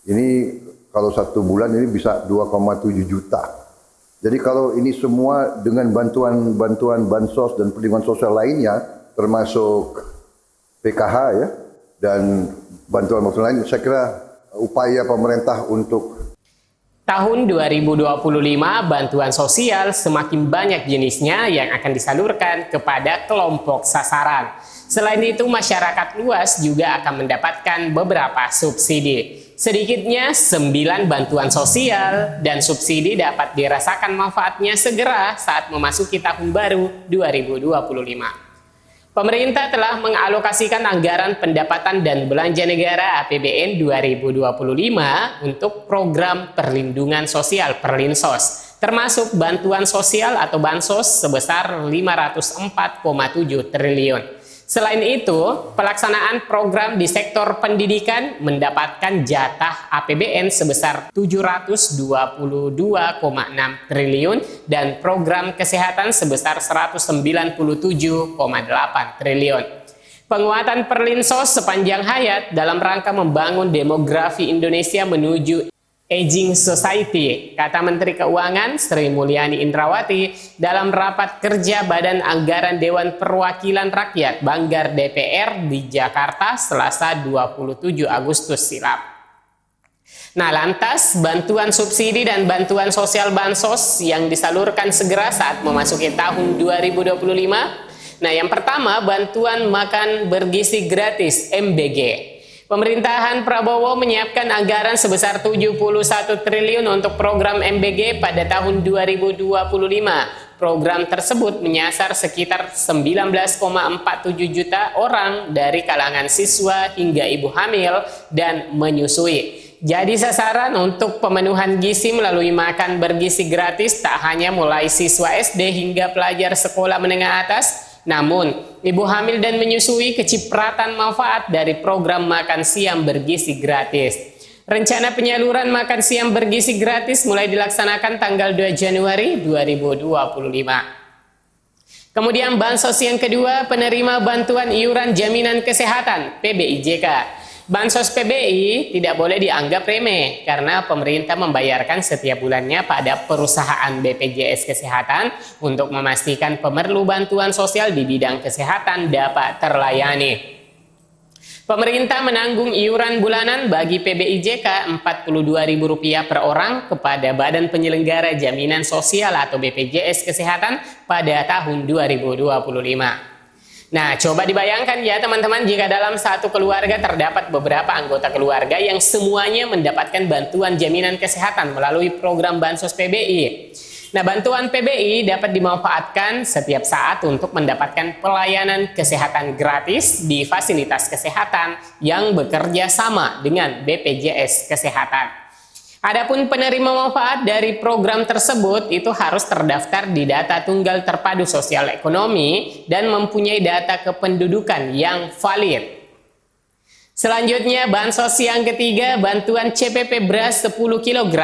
Ini kalau 1 bulan ini bisa 2,7 juta. Jadi kalau ini semua dengan bantuan bansos dan perlindungan sosial lainnya, termasuk PKH ya, dan bantuan lain, saya kira upaya pemerintah untuk tahun 2025, bantuan sosial semakin banyak jenisnya yang akan disalurkan kepada kelompok sasaran. Selain itu, masyarakat luas juga akan mendapatkan beberapa subsidi. Sedikitnya 9 bantuan sosial dan subsidi dapat dirasakan manfaatnya segera saat memasuki tahun baru 2025. Pemerintah telah mengalokasikan anggaran pendapatan dan belanja negara APBN 2025 untuk program perlindungan sosial Perlinsos, termasuk bantuan sosial atau bansos sebesar 504,7 triliun. Selain itu, pelaksanaan program di sektor pendidikan mendapatkan jatah APBN sebesar 722,6 triliun dan program kesehatan sebesar 197,8 triliun. Penguatan Perlinsos sepanjang hayat dalam rangka membangun demografi Indonesia menuju Aging Society, kata Menteri Keuangan Sri Mulyani Indrawati dalam rapat kerja Badan Anggaran Dewan Perwakilan Rakyat Banggar DPR di Jakarta Selasa 27 Agustus silam. Nah, lantas bantuan subsidi dan bantuan sosial bansos yang disalurkan segera saat memasuki tahun 2025. Nah, yang pertama bantuan makan bergizi gratis MBG. Pemerintahan Prabowo menyiapkan anggaran sebesar 71 triliun untuk program MBG pada tahun 2025. Program tersebut menyasar sekitar 19,47 juta orang dari kalangan siswa hingga ibu hamil dan menyusui. Jadi sasaran untuk pemenuhan gizi melalui makan bergizi gratis tak hanya mulai siswa SD hingga pelajar sekolah menengah atas, namun, ibu hamil dan menyusui kecipratan manfaat dari program makan siang bergizi gratis. Rencana penyaluran makan siang bergizi gratis mulai dilaksanakan tanggal 2 Januari 2025. Kemudian bansos yang kedua, penerima bantuan iuran jaminan kesehatan (PBIJK). Bansos PBI tidak boleh dianggap remeh karena pemerintah membayarkan setiap bulannya pada perusahaan BPJS Kesehatan untuk memastikan pemerlu bantuan sosial di bidang kesehatan dapat terlayani. Pemerintah menanggung iuran bulanan bagi PBIJK Rp42.000 per orang kepada Badan Penyelenggara Jaminan Sosial atau BPJS Kesehatan pada tahun 2025. Nah, coba dibayangkan ya teman-teman jika dalam satu keluarga terdapat beberapa anggota keluarga yang semuanya mendapatkan bantuan jaminan kesehatan melalui program bansos PBI. Nah, bantuan PBI dapat dimanfaatkan setiap saat untuk mendapatkan pelayanan kesehatan gratis di fasilitas kesehatan yang bekerja sama dengan BPJS Kesehatan. Adapun penerima manfaat dari program tersebut itu harus terdaftar di data tunggal terpadu sosial ekonomi dan mempunyai data kependudukan yang valid. Selanjutnya, bansos yang ketiga, bantuan CPP beras 10 kg.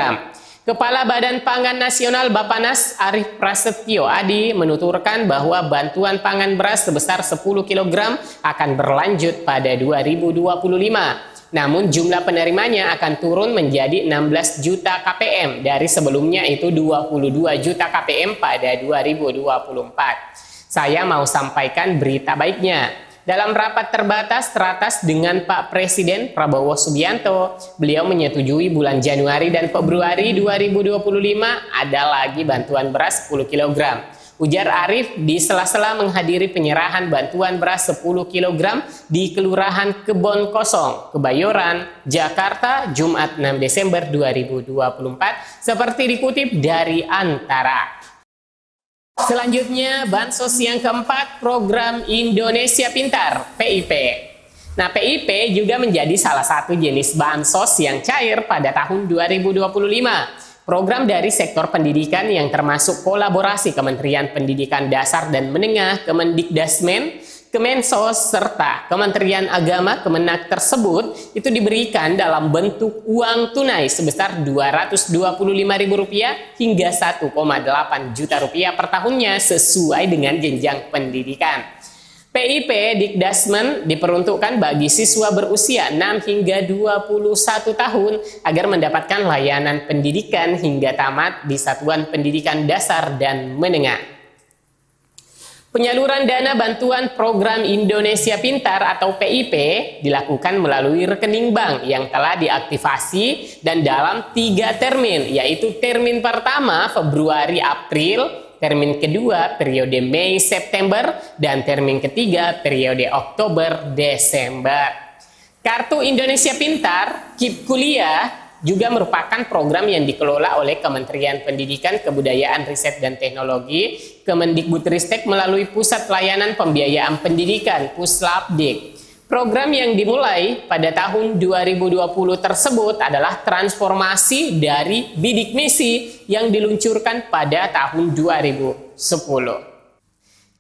Kepala Badan Pangan Nasional Bappenas Arief Prasetyo Adi menuturkan bahwa bantuan pangan beras sebesar 10 kg akan berlanjut pada 2025. Namun jumlah penerimanya akan turun menjadi 16 juta KPM dari sebelumnya itu 22 juta KPM pada 2024. Saya mau sampaikan berita baiknya. Dalam rapat terbatas teratas dengan Pak Presiden Prabowo Subianto, beliau menyetujui bulan Januari dan Februari 2025 ada lagi bantuan beras 10 kg. Ujar Arief di sela-sela menghadiri penyerahan bantuan beras 10 kg di Kelurahan Kebon Kosong, Kebayoran, Jakarta, Jumat 6 Desember 2024, seperti dikutip dari Antara. Selanjutnya, bansos yang keempat, program Indonesia Pintar, PIP. Nah, PIP juga menjadi salah satu jenis bansos yang cair pada tahun 2025. Program dari sektor pendidikan yang termasuk kolaborasi Kementerian Pendidikan Dasar dan Menengah, Kemendikdasmen, Kemensos, serta Kementerian Agama Kemenak tersebut itu diberikan dalam bentuk uang tunai sebesar Rp225.000 hingga Rp1,8 juta per tahunnya sesuai dengan jenjang pendidikan. PIP Dikdasmen diperuntukkan bagi siswa berusia 6 hingga 21 tahun agar mendapatkan layanan pendidikan hingga tamat di satuan pendidikan dasar dan menengah. Penyaluran dana bantuan program Indonesia Pintar atau PIP dilakukan melalui rekening bank yang telah diaktifasi dan dalam 3 termin, yaitu termin pertama Februari-April, termin kedua periode Mei-September, dan termin ketiga periode Oktober-Desember. Kartu Indonesia Pintar, KIP Kuliah, juga merupakan program yang dikelola oleh Kementerian Pendidikan, Kebudayaan, Riset, dan Teknologi, Kemendikbudristek melalui Pusat Layanan Pembiayaan Pendidikan, Puslapdik. Program yang dimulai pada tahun 2020 tersebut adalah transformasi dari bidik misi yang diluncurkan pada tahun 2010.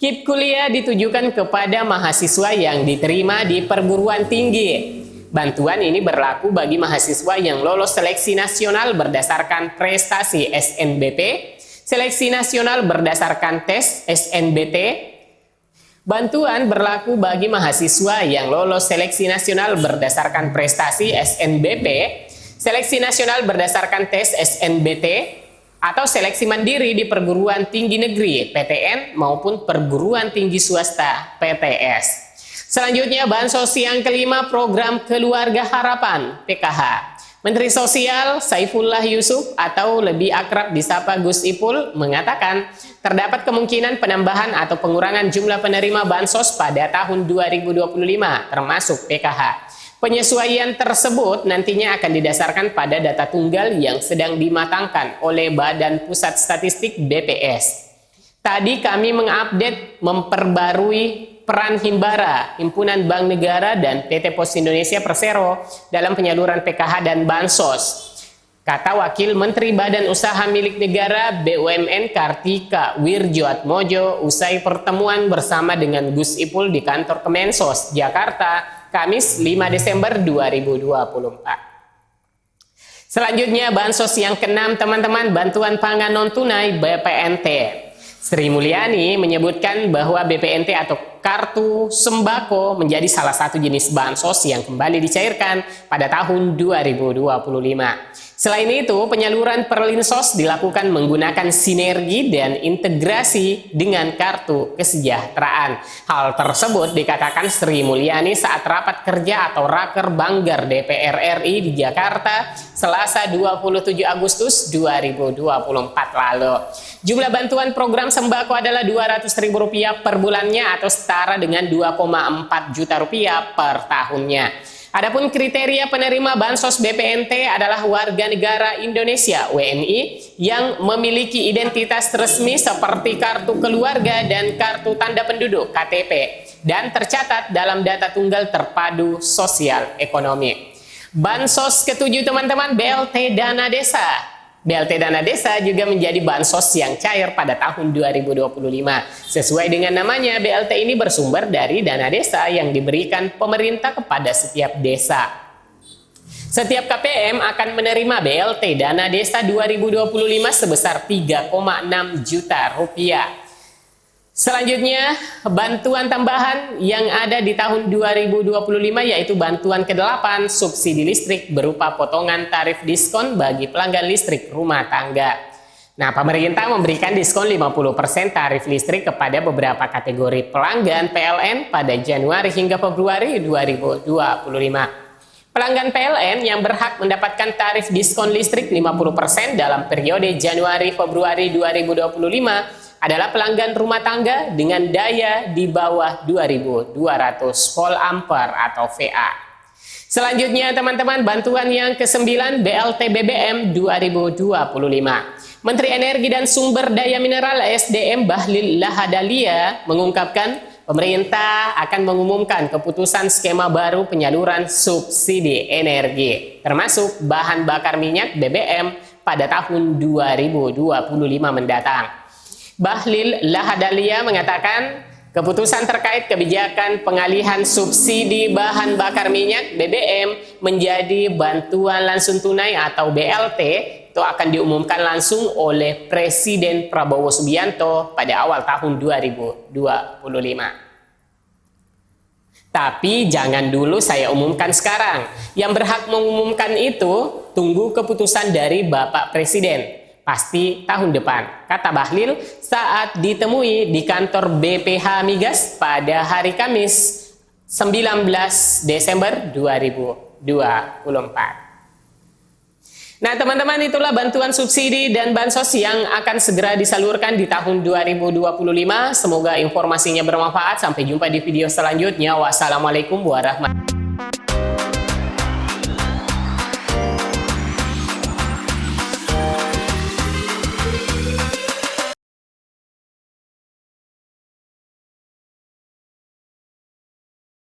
KIP Kuliah ditujukan kepada mahasiswa yang diterima di perguruan tinggi. Bantuan ini berlaku bagi mahasiswa yang lolos seleksi nasional berdasarkan prestasi SNBP, seleksi nasional berdasarkan tes SNBT. Bantuan berlaku bagi mahasiswa yang lolos seleksi nasional berdasarkan prestasi SNBP, seleksi nasional berdasarkan tes SNBT, atau seleksi mandiri di perguruan tinggi negeri PTN maupun perguruan tinggi swasta PTS. Selanjutnya, bansos yang kelima, program Keluarga Harapan PKH. Menteri Sosial Saifullah Yusuf atau lebih akrab disapa Gus Ipul mengatakan terdapat kemungkinan penambahan atau pengurangan jumlah penerima bansos pada tahun 2025 termasuk PKH. Penyesuaian tersebut nantinya akan didasarkan pada data tunggal yang sedang dimatangkan oleh Badan Pusat Statistik BPS. Tadi kami mengupdate memperbarui peran Himbara, Himpunan Bank Negara, dan PT Pos Indonesia Persero dalam penyaluran PKH dan Bansos, kata Wakil Menteri Badan Usaha Milik Negara BUMN Kartika Wirjoatmojo usai pertemuan bersama dengan Gus Ipul di kantor Kemensos, Jakarta, Kamis 5 Desember 2024. Selanjutnya, bansos yang keenam, teman-teman, bantuan pangan non-tunai BPNT. Sri Mulyani menyebutkan bahwa BPNT atau kartu sembako menjadi salah satu jenis bansos yang kembali dicairkan pada tahun 2025. Selain itu, penyaluran Perlinsos dilakukan menggunakan sinergi dan integrasi dengan kartu kesejahteraan. Hal tersebut dikatakan Sri Mulyani saat rapat kerja atau Raker Banggar DPR RI di Jakarta, Selasa 27 Agustus 2024 lalu. Jumlah bantuan program sembako adalah Rp200.000 per bulannya atau setara dengan Rp2,4 juta per tahunnya. Adapun kriteria penerima bansos BPNT adalah warga negara Indonesia WNI yang memiliki identitas resmi seperti kartu keluarga dan kartu tanda penduduk KTP dan tercatat dalam data tunggal terpadu sosial ekonomi. Bansos ketujuh, teman-teman, BLT Dana Desa. BLT Dana Desa juga menjadi bansos yang cair pada tahun 2025. Sesuai dengan namanya, BLT ini bersumber dari dana desa yang diberikan pemerintah kepada setiap desa. Setiap KPM akan menerima BLT Dana Desa 2025 sebesar Rp3,6 juta. Selanjutnya, bantuan tambahan yang ada di tahun 2025 yaitu bantuan ke-8 subsidi listrik berupa potongan tarif diskon bagi pelanggan listrik rumah tangga. Nah, pemerintah memberikan diskon 50% tarif listrik kepada beberapa kategori pelanggan PLN pada Januari hingga Februari 2025. Pelanggan PLN yang berhak mendapatkan tarif diskon listrik 50% dalam periode Januari-Februari 2025 adalah pelanggan rumah tangga dengan daya di bawah 2200 volt ampere atau VA. Selanjutnya, teman-teman, bantuan yang ke-9 BLT BBM 2025. Menteri Energi dan Sumber Daya Mineral SDM Bahlil Lahadalia mengungkapkan pemerintah akan mengumumkan keputusan skema baru penyaluran subsidi energi, termasuk bahan bakar minyak BBM pada tahun 2025 mendatang. Bahlil Lahadalia mengatakan keputusan terkait kebijakan pengalihan subsidi bahan bakar minyak BBM menjadi bantuan langsung tunai atau BLT itu akan diumumkan langsung oleh Presiden Prabowo Subianto pada awal tahun 2025. Tapi jangan dulu saya umumkan sekarang. Yang berhak mengumumkan itu tunggu keputusan dari Bapak Presiden. Pasti tahun depan, kata Bahlil saat ditemui di kantor BPH Migas pada hari Kamis 19 Desember 2024. Nah teman-teman, itulah bantuan subsidi dan bansos yang akan segera disalurkan di tahun 2025. Semoga informasinya bermanfaat. Sampai jumpa di video selanjutnya. Wassalamualaikum warahmatullahi wabarakatuh.